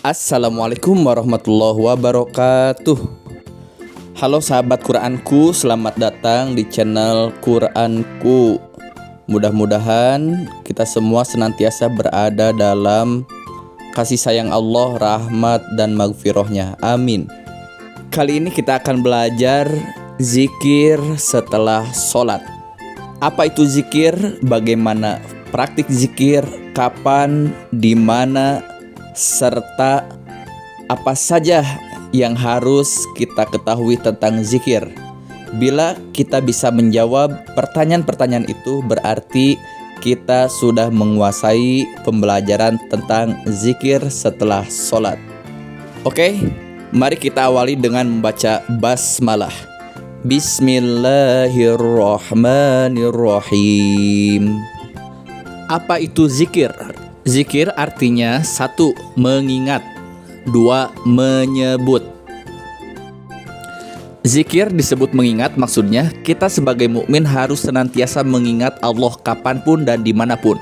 Assalamualaikum warahmatullahi wabarakatuh. Halo sahabat Quranku, selamat datang di channel Quranku. Mudah-mudahan kita semua senantiasa berada dalam kasih sayang Allah, rahmat dan maghfirahnya. Amin. Kali ini kita akan belajar zikir setelah sholat. Apa itu zikir? Bagaimana praktik zikir? Kapan? Di mana? Serta apa saja yang harus kita ketahui tentang zikir. Bila kita bisa menjawab pertanyaan-pertanyaan itu, berarti kita sudah menguasai pembelajaran tentang zikir setelah sholat. Oke, mari kita awali dengan membaca basmalah. Bismillahirrahmanirrahim. Apa itu zikir? Zikir artinya 1. Mengingat, 2. Menyebut. Zikir disebut mengingat, maksudnya kita sebagai mukmin harus senantiasa mengingat Allah kapanpun dan dimanapun.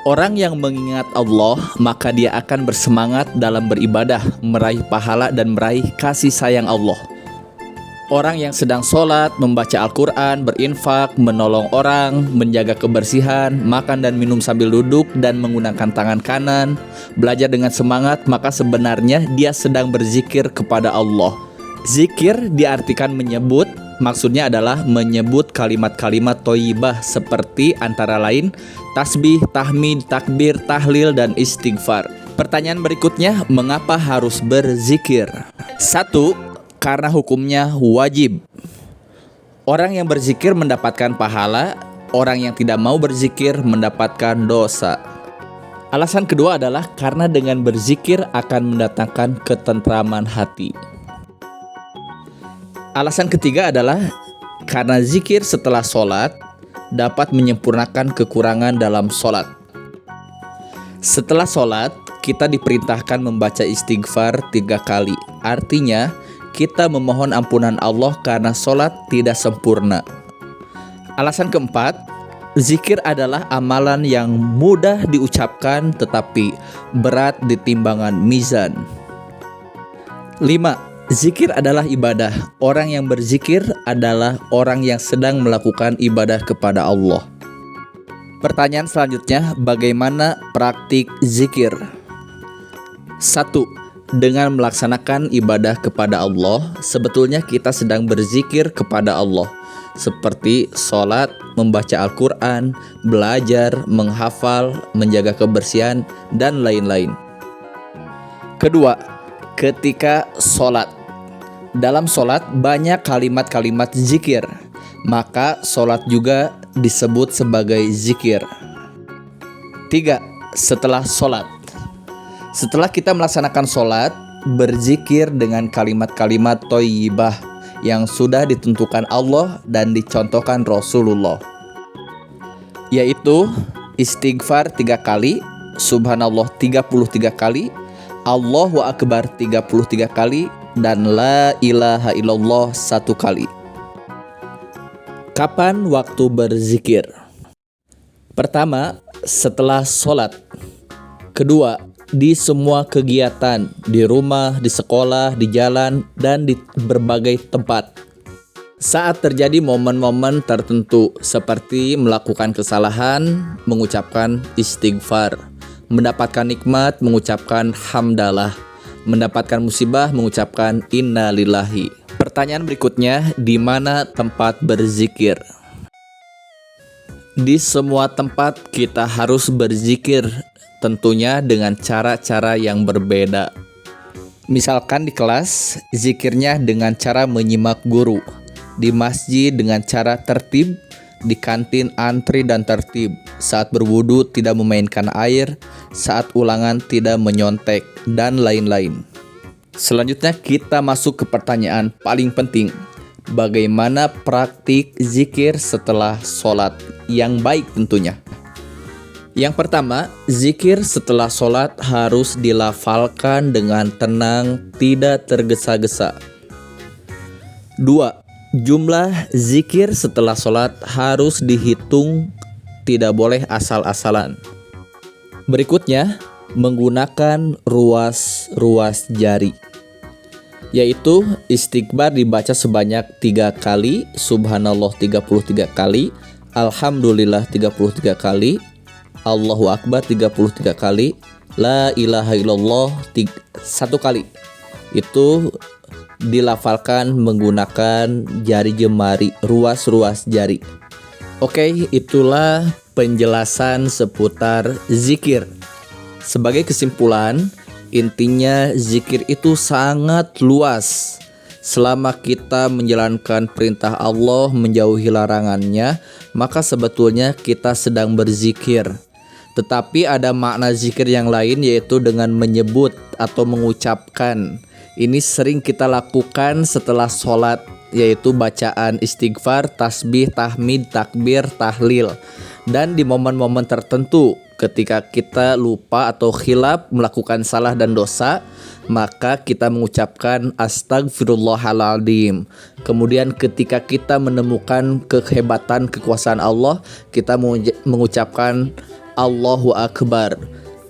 Orang yang mengingat Allah, maka dia akan bersemangat dalam beribadah, meraih pahala dan meraih kasih sayang Allah. Orang yang sedang sholat, membaca Al-Quran, berinfak, menolong orang, menjaga kebersihan, makan dan minum sambil duduk dan menggunakan tangan kanan, belajar dengan semangat, maka sebenarnya dia sedang berzikir kepada Allah. Zikir diartikan menyebut, maksudnya adalah menyebut kalimat-kalimat thayyibah seperti antara lain tasbih, tahmid, takbir, tahlil, dan istighfar. Pertanyaan berikutnya, mengapa harus berzikir? 1. Karena hukumnya wajib. Orang yang berzikir mendapatkan pahala, orang yang tidak mau berzikir mendapatkan dosa. Alasan kedua adalah karena dengan berzikir akan mendatangkan ketentraman hati. Alasan ketiga adalah karena zikir setelah sholat dapat menyempurnakan kekurangan dalam sholat. Setelah sholat, kita diperintahkan membaca istighfar 3 kali. Artinya, kita memohon ampunan Allah karena sholat tidak sempurna. Alasan keempat, zikir adalah amalan yang mudah diucapkan tetapi berat di timbangan mizan. 5. Zikir adalah ibadah. Orang yang berzikir adalah orang yang sedang melakukan ibadah kepada Allah. Pertanyaan selanjutnya, bagaimana praktik zikir? 1. Dengan melaksanakan ibadah kepada Allah, sebetulnya kita sedang berzikir kepada Allah, seperti sholat, membaca Al-Quran, belajar, menghafal, menjaga kebersihan, dan lain-lain. Kedua, ketika sholat. Dalam sholat banyak kalimat-kalimat zikir, maka sholat juga disebut sebagai zikir. 3. Setelah sholat. Setelah kita melaksanakan sholat, berzikir dengan kalimat-kalimat thayyibah yang sudah ditentukan Allah dan dicontohkan Rasulullah, yaitu istighfar 3 kali, subhanallah 33 kali, Allahu Akbar 33 kali, dan la ilaha illallah 1 kali. Kapan waktu berzikir? Pertama, setelah sholat. Kedua, di semua kegiatan, di rumah, di sekolah, di jalan, dan di berbagai tempat. Saat terjadi momen-momen tertentu seperti melakukan kesalahan, mengucapkan istighfar, mendapatkan nikmat, mengucapkan hamdalah, mendapatkan musibah, mengucapkan innalillahi. Pertanyaan berikutnya, di mana tempat berzikir? Di semua tempat kita harus berzikir, tentunya dengan cara-cara yang berbeda. Misalkan di kelas, zikirnya dengan cara menyimak guru. Di masjid dengan cara tertib. Di kantin antri dan tertib. Saat berwudu tidak memainkan air. Saat ulangan tidak menyontek, dan lain-lain. Selanjutnya kita masuk ke pertanyaan paling penting. Bagaimana praktik zikir setelah sholat yang baik tentunya? Yang pertama, zikir setelah sholat harus dilafalkan dengan tenang, tidak tergesa-gesa. 2. Jumlah zikir setelah sholat harus dihitung, tidak boleh asal-asalan. Berikutnya, menggunakan ruas-ruas jari, yaitu istighfar dibaca sebanyak 3 kali, subhanallah 33 kali, alhamdulillah 33 kali, Allahu Akbar 33 kali, la ilaha illallah 1 kali. Itu dilafalkan menggunakan jari jemari, ruas-ruas jari. Oke, itulah penjelasan seputar zikir. Sebagai kesimpulan, intinya zikir itu sangat luas. Selama kita menjalankan perintah Allah, menjauhi larangannya, maka sebetulnya kita sedang berzikir. Tetapi ada makna zikir yang lain, yaitu dengan menyebut atau mengucapkan. Ini sering kita lakukan setelah sholat, yaitu bacaan istighfar, tasbih, tahmid, takbir, tahlil. Dan di momen-momen tertentu, ketika kita lupa atau khilaf melakukan salah dan dosa, maka kita mengucapkan astagfirullahaladzim. Kemudian ketika kita menemukan kehebatan kekuasaan Allah, kita mengucapkan Allahu Akbar.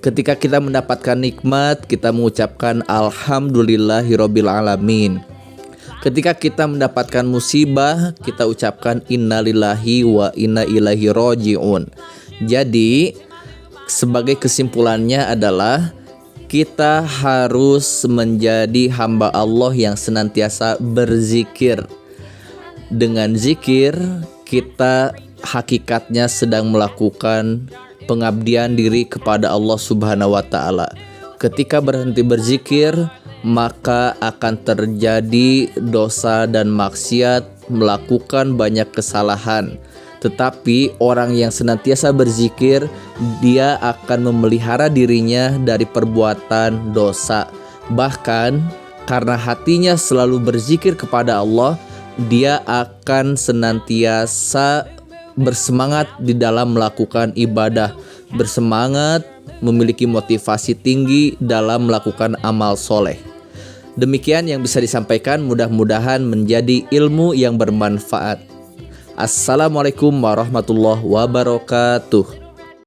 Ketika kita mendapatkan nikmat, kita mengucapkan alhamdulillahirabbil alamin. Ketika kita mendapatkan musibah, kita ucapkan innalillahi wa inna ilaihi raji'un. Jadi, sebagai kesimpulannya adalah kita harus menjadi hamba Allah yang senantiasa berzikir. Dengan zikir, kita hakikatnya sedang melakukan pengabdian diri kepada Allah Subhanahu wa Ta'ala. Ketika berhenti berzikir, maka akan terjadi dosa dan maksiat, melakukan banyak kesalahan. Tetapi orang yang senantiasa berzikir, dia akan memelihara dirinya dari perbuatan dosa. Bahkan karena hatinya selalu berzikir kepada Allah, dia akan senantiasa bersemangat di dalam melakukan ibadah, bersemangat, memiliki motivasi tinggi dalam melakukan amal soleh. Demikian yang bisa disampaikan, mudah-mudahan menjadi ilmu yang bermanfaat. Assalamualaikum warahmatullahi wabarakatuh.